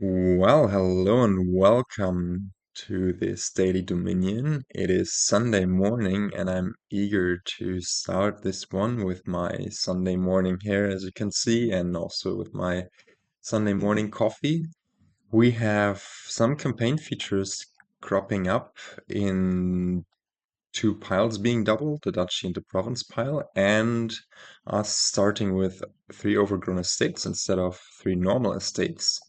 Well, hello and welcome to this Daily Dominion. It is Sunday morning, and I'm eager to start this one with my Sunday morning here, as you can see, and also with my Sunday morning coffee. We have some campaign features cropping up in two piles being doubled, the duchy and the province pile, and us starting with three overgrown estates instead of three normal estates.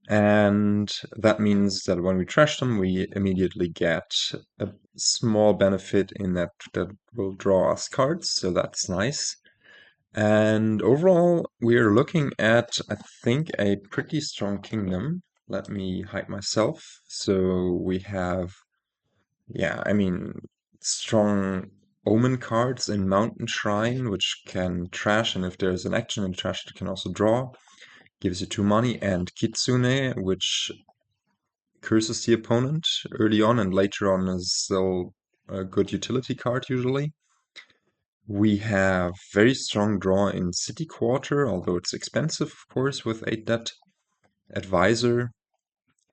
And that means that when we trash them, we immediately get a small benefit in that will draw us cards, so that's nice. And overall, we are looking at, I think, a pretty strong kingdom. Let me hide myself. So we have, yeah, I mean, strong omen cards in Mountain Shrine, which can trash, and if there's an action in trash, it can also draw. Gives you 2 money, and Kitsune, which curses the opponent early on and later on is still a good utility card usually. We have very strong draw in City Quarter, although it's expensive, of course, with 8 debt. Advisor.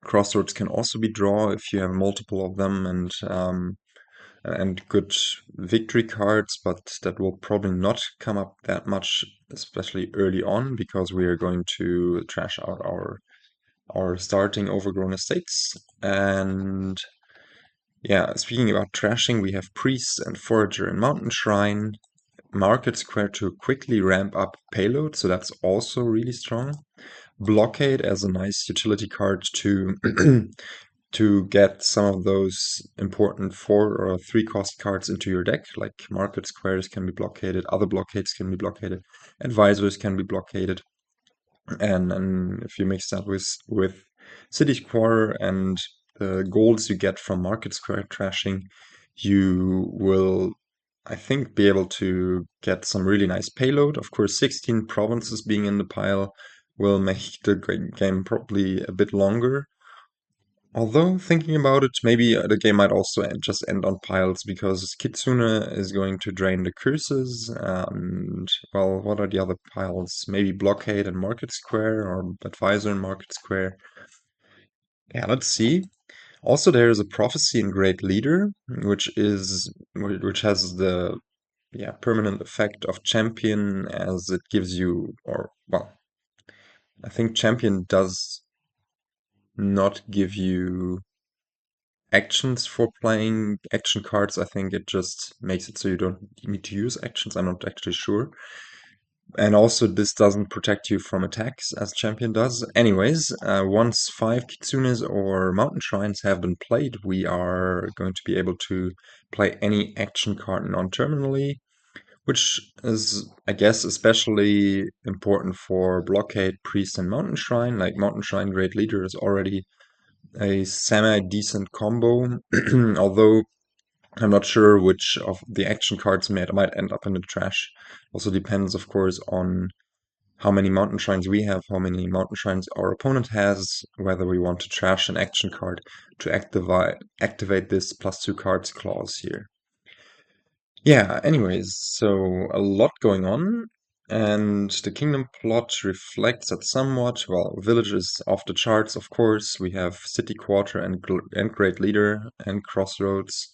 Crossroads can also be draw if you have multiple of them and good victory cards, but that will probably not come up that much, especially early on, because we are going to trash out our starting overgrown estates. And yeah, speaking about trashing, we have Priest and Forager and Mountain Shrine. Market Square to quickly ramp up payload, so that's also really strong. Blockade as a nice utility card to to get some of those important 4 or 3 cost cards into your deck, like Market Squares can be blockaded, other blockades can be blockaded, advisors can be blockaded. And if you mix that with City Quarter and the golds you get from Market Square trashing, you will, I think, be able to get some really nice payload. Of course, 16 provinces being in the pile will make the game probably a bit longer. Although, thinking about it, maybe the game might also just end on piles because Kitsune is going to drain the curses. And, well, what are the other piles? Maybe Blockade and Market Square or Advisor and Market Square. Yeah, let's see. Also, there is a prophecy in Great Leader, which has the permanent effect of champion, as it gives you, or well, I think champion does not give you actions for playing action cards. I think it just makes it so you don't need to use actions. I'm not actually sure. And also, this doesn't protect you from attacks as champion does. Anyways, once 5 Kitsunes or Mountain Shrines have been played, we are going to be able to play any action card non-terminally, which is, I guess, especially important for Blockade, Priest, and Mountain Shrine. Like Mountain Shrine Great Leader is already a semi-decent combo, although I'm not sure which of the action cards might end up in the trash. Also depends, of course, on how many mountain shrines we have, how many mountain shrines our opponent has, whether we want to trash an action card to activate this +2 cards clause here. Yeah, anyways, so a lot going on, and the kingdom plot reflects that somewhat. Well, village is off the charts, of course. We have City Quarter and Great Leader and Crossroads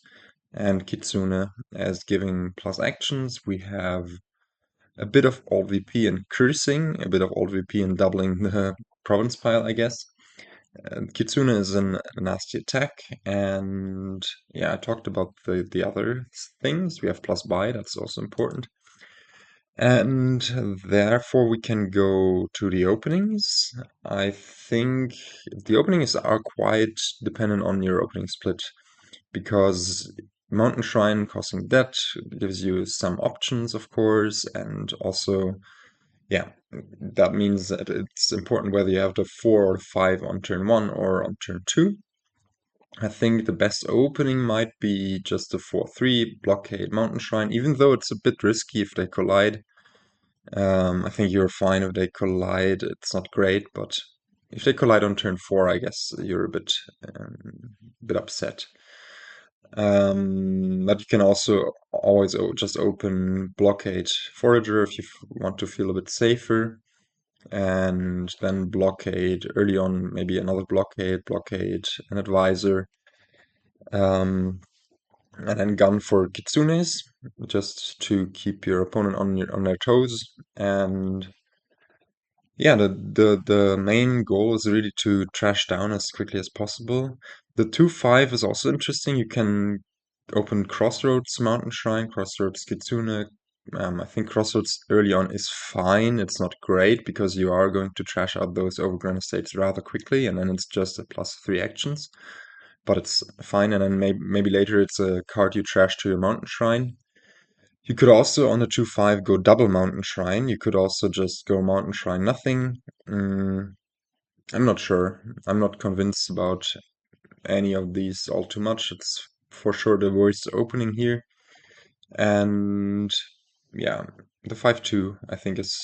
and Kitsune as giving plus actions. We have a bit of alt VP and cursing, a bit of alt VP and doubling the province pile, I guess. Kitsune is a nasty attack, and yeah, I talked about the other things. We have plus buy, that's also important. And therefore, we can go to the openings. I think the openings are quite dependent on your opening split because Mountain Shrine costing debt gives you some options, of course, and also, yeah, that means that it's important whether you have the 4 or 5 on turn 1 or on turn 2. I think the best opening might be just the 4-3 Blockade Mountain Shrine, even though it's a bit risky if they collide. I think you're fine if they collide. It's not great, but if they collide on turn 4, I guess you're a bit upset. But you can also always just open Blockade Forager if you want to feel a bit safer. and then blockade early on, maybe another blockade, an advisor, um, and then gun for kitsunes, just to keep your opponent on their toes. And yeah, the main goal is really to trash down as quickly as possible. The 2/5 is also interesting. You can open Crossroads Mountain Shrine, Crossroads Kitsune. I think Crossroads early on is fine. It's not great because you are going to trash out those overgrown estates rather quickly, and then it's just a +3 actions. But it's fine, and then maybe later it's a card you trash to your Mountain Shrine. You could also, on the 2/5, go double Mountain Shrine. You could also just go Mountain Shrine nothing. Mm, I'm not sure. I'm not convinced about any of these all too much. It's for sure the worst opening here. And yeah, the 5/2 I think is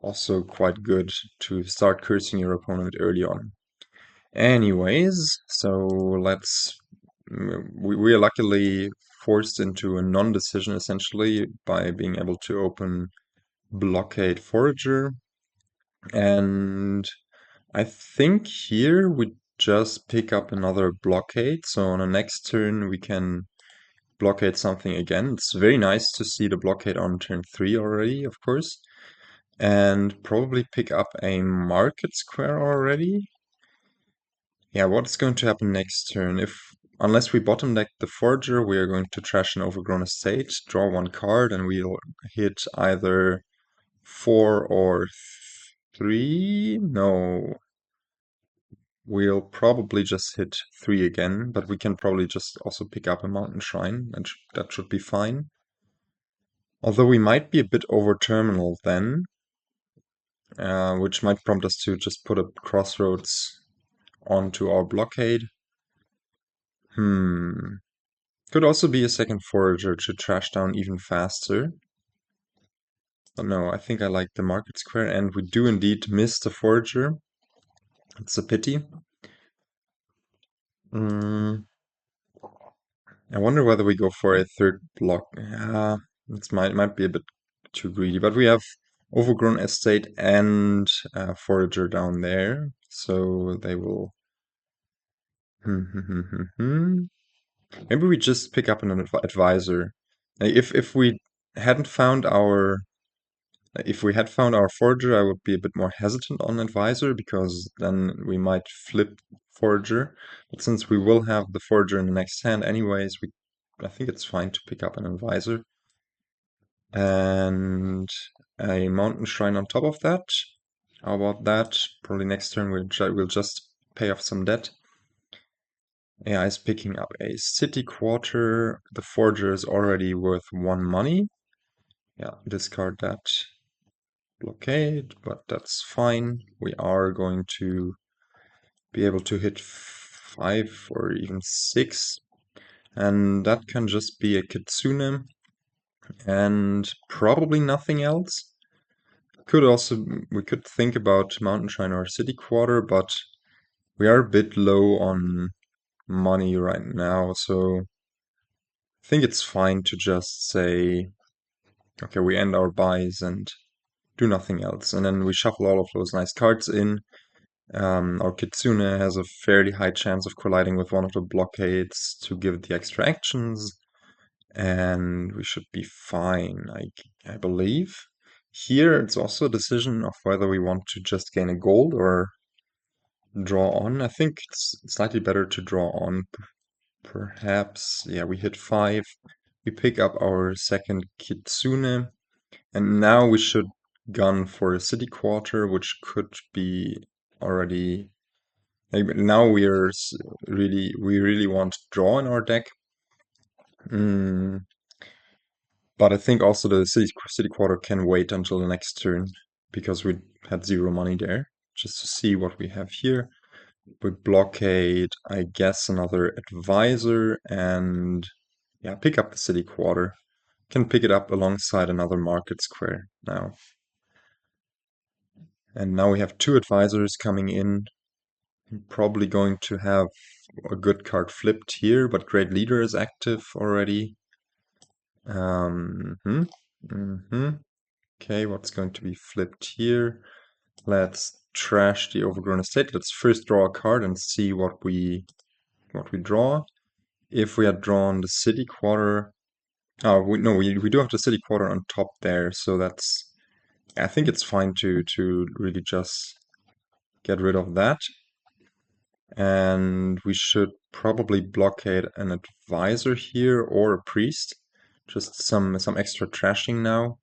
also quite good to start cursing your opponent early on. Anyways, so we are luckily forced into a non-decision essentially by being able to open Blockade Forager. And I think here we just pick up another blockade. So on the next turn we can blockade something again. It's very nice to see the blockade on turn 3 already, of course. And probably pick up a market square already. Yeah, what's going to happen next turn? Unless we bottom deck the Forager, we are going to trash an overgrown estate, draw one card, and we'll hit either 4 or 3. No, we'll probably just hit 3 again, but we can probably just also pick up a Mountain Shrine, and that should be fine. Although we might be a bit over terminal then, which might prompt us to just put a Crossroads onto our blockade. Could also be a second Forager to trash down even faster. But no, I think I like the market square, and we do indeed miss the Forager. It's a pity. I wonder whether we go for a third block. Yeah, it might be a bit too greedy, but we have overgrown estate and forager down there, so they will. Maybe we just pick up an advisor. If we hadn't found our if we had found our forager, I would be a bit more hesitant on advisor because then we might flip forager. But since we will have the forager in the next hand anyways, I think it's fine to pick up an advisor. And a mountain shrine on top of that. How about that? Probably next turn we'll just pay off some debt. AI is picking up a city quarter. The forager is already worth 1 money. Yeah, discard that. Blockade, but that's fine. We are going to be able to hit 5 or even 6, and that can just be a Kitsune and probably nothing else. We could think about Mountain Shrine or City Quarter, but we are a bit low on money right now, so I think it's fine to just say, okay, we end our buys and do nothing else, and then we shuffle all of those nice cards in. Our Kitsune has a fairly high chance of colliding with one of the blockades to give the extra actions, and we should be fine, I believe. Here it's also a decision of whether we want to just gain a gold or draw on. I think it's slightly better to draw on. Perhaps, yeah, we hit 5. We pick up our second Kitsune, and now we should gun for a city quarter, which could be already. Now we really want to draw in our deck. But I think also the city quarter can wait until the next turn because we had 0 money there. Just to see what we have here. We blockade, I guess, another advisor and yeah, pick up the city quarter. Can pick it up alongside another market square now. And now we have 2 advisors coming in. Probably going to have a good card flipped here, but Great Leader is active already. Okay, what's going to be flipped here? Let's trash the overgrown estate. Let's first draw a card and see what we draw. If we had drawn the city quarter, oh no, we do have the city quarter on top there, so that's, I think it's fine to really just get rid of that. And we should probably blockade an advisor here or a priest. Just some extra trashing now.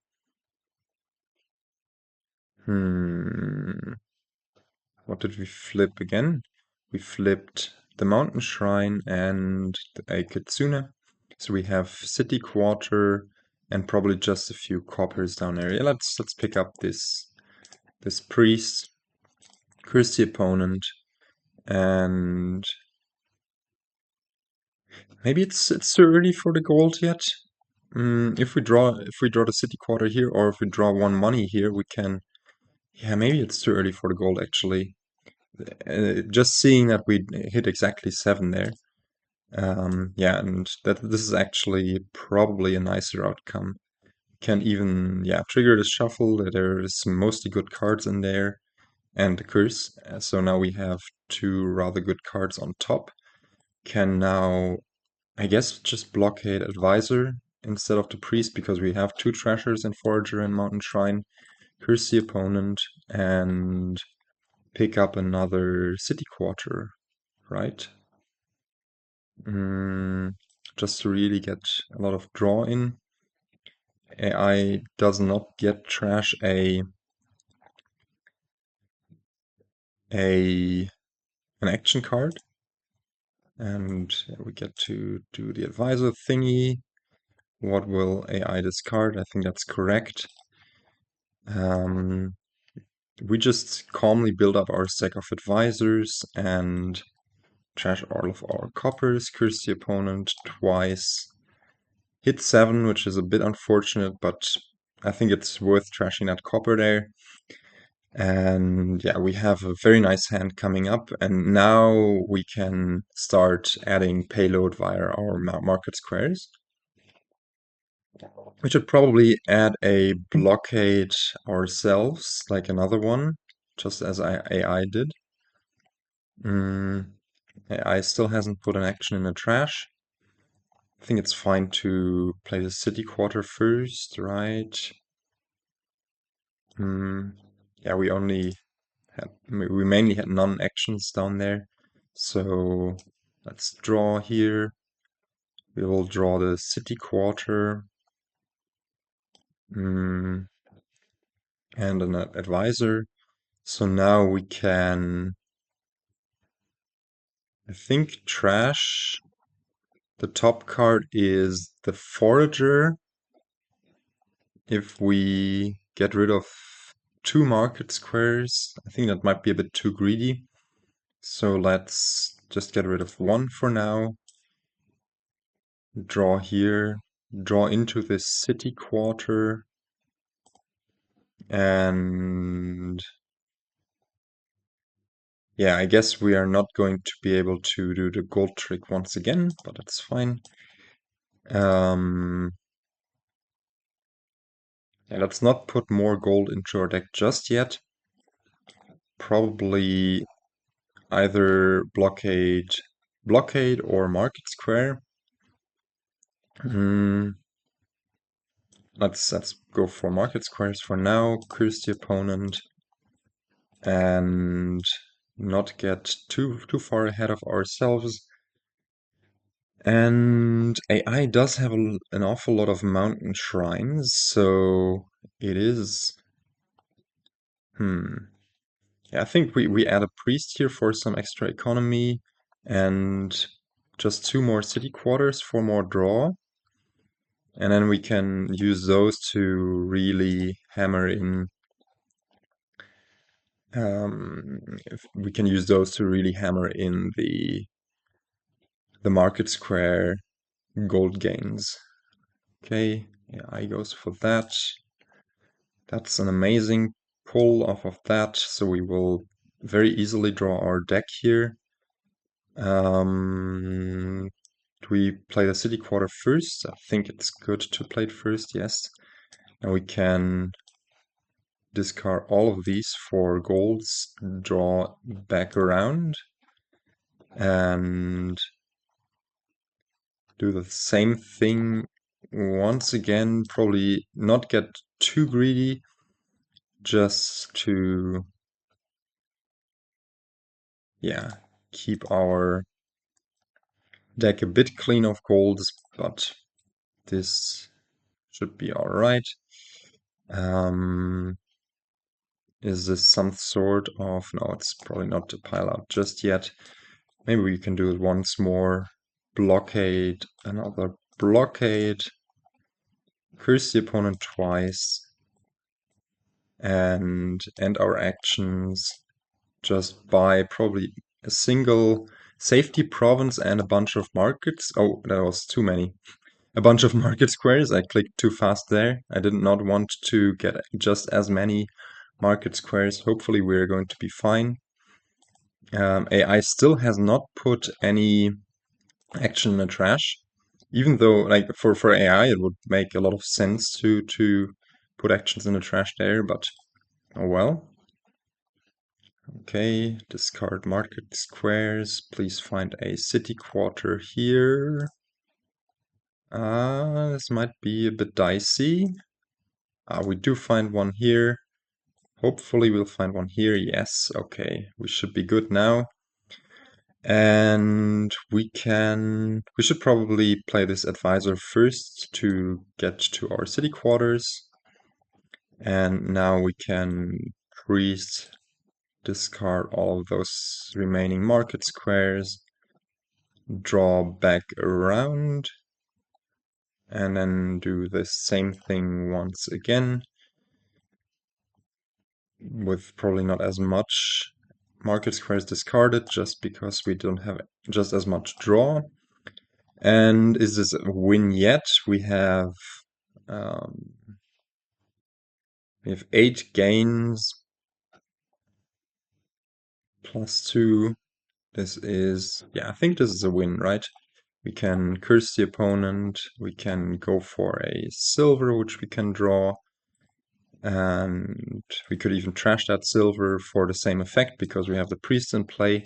What did we flip again? We flipped the mountain shrine and a Kitsune. So we have city quarter and probably just a few coppers down there. Yeah, let's pick up this priest, curse the opponent, and maybe it's too early for the gold yet. If we draw the city quarter here, or if we draw one money here, we can. Yeah, maybe it's too early for the gold actually. Just seeing that we hit exactly 7 there. Yeah, and that this is actually probably a nicer outcome. Can even, yeah, trigger the shuffle. There's mostly good cards in there, and the curse. So now we have 2 rather good cards on top. Can now, I guess, just blockade advisor instead of the priest because we have 2 treasures in Forager and Mountain Shrine. Curse the opponent and pick up another city quarter, right? Just to really get a lot of draw in. AI does not yet trash an action card, and we get to do the advisor thingy. What will AI discard? I think that's correct. We just calmly build up our stack of advisors and trash all of our coppers, curse the opponent twice, hit 7, which is a bit unfortunate, but I think it's worth trashing that copper there. And yeah, we have a very nice hand coming up, and now we can start adding payload via our market squares. We should probably add a blockade ourselves, like another one, just as AI did. AI still hasn't put an action in the trash. I think it's fine to play the city quarter first, right? Yeah, we mainly had non-actions down there. So let's draw here. We will draw the city quarter. And an advisor. So now we can, I think, trash. The top card is the Forager. If we get rid of 2 market squares, I think that might be a bit too greedy. So let's just get rid of 1 for now. Draw here, draw into this city quarter, and yeah, I guess we are not going to be able to do the gold trick once again, but that's fine. Yeah, let's not put more gold into our deck just yet. Probably either blockade or market square. Let's go for market squares for now. Curse the opponent and not get too far ahead of ourselves. And AI does have an awful lot of mountain shrines, so it is. Yeah, I think we add a priest here for some extra economy and just 2 more city quarters for more draw. And then we can use those to really hammer in. We can use those to really hammer in the market square gold gains. Okay, yeah, I goes for that. That's an amazing pull off of that, so we will very easily draw our deck here. Do we play the city quarter first? I think it's good to play it first, yes. And we can discard all of these for golds, draw back around, and do the same thing once again. Probably not get too greedy, just to, yeah, keep our deck a bit clean of golds, but this should be alright. Is this some sort of... No, it's probably not a pileout just yet. Maybe we can do it once more. Blockade, another blockade. Curse the opponent twice. And end our actions just by probably a single safety province and a bunch of markets. Oh, that was too many. A bunch of market squares. I clicked too fast there. I did not want to get just as many market squares. Hopefully we're going to be fine. AI still has not put any action in the trash, even though, like, for AI it would make a lot of sense to put actions in the trash there, but oh well. Okay, discard market squares. Please find a city quarter here. This might be a bit dicey. We do find one here. Hopefully we'll find one here. Yes, okay. We should be good now. And we should probably play this advisor first to get to our city quarters. And now we can priest, discard all of those remaining market squares, draw back around, and then do the same thing once again, with probably not as much market squares discarded, just because we don't have just as much draw. And is this a win yet? We have 8 gains +2. This is, yeah, I think this is a win, right? We can curse the opponent, we can go for a silver, which we can draw, and we could even trash that silver for the same effect because we have the priest in play,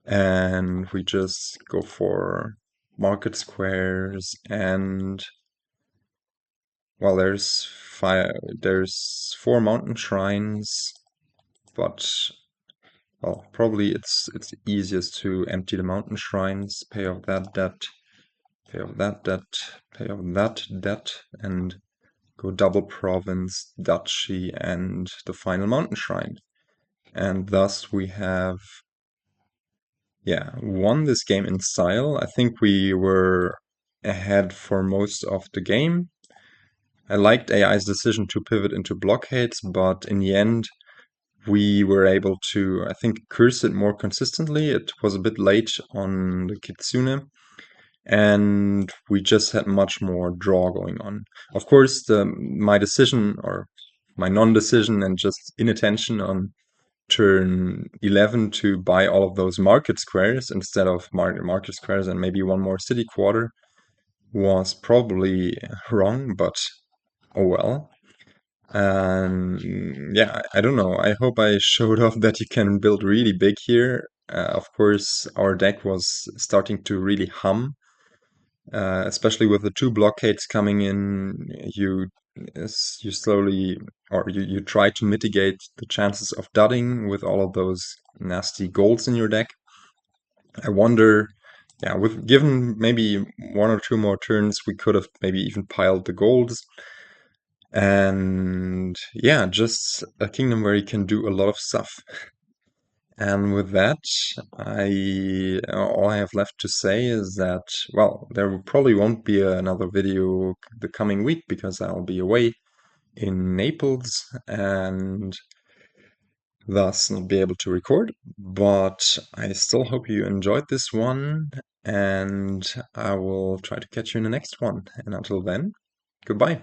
and we just go for market squares, and well, there's 4 mountain shrines, but well, probably it's easiest to empty the mountain shrines, pay off that debt, pay off that debt, pay off that debt, and go double province, duchy, and the final mountain shrine. And thus we have, yeah, won this game in style. I think we were ahead for most of the game. I liked AI's decision to pivot into blockades, but in the end, we were able to, I think, curse it more consistently. It was a bit late on the Kitsune, and we just had much more draw going on. Of course, my decision, or my non-decision, and just inattention on turn 11 to buy all of those market squares instead of market squares and maybe one more city quarter was probably wrong, but oh well. Yeah, I don't know. I hope I showed off that you can build really big here. Of course, our deck was starting to really hum, especially with the 2 blockades coming in. You slowly, or you try to mitigate the chances of dudding with all of those nasty golds in your deck. I wonder, yeah, given maybe 1 or 2 more turns, we could have maybe even piled the golds. And yeah, just a kingdom where you can do a lot of stuff. And with that, all I have left to say is that, well, there probably won't be another video the coming week because I'll be away in Naples and thus not be able to record. But I still hope you enjoyed this one, and I will try to catch you in the next one. And until then, goodbye.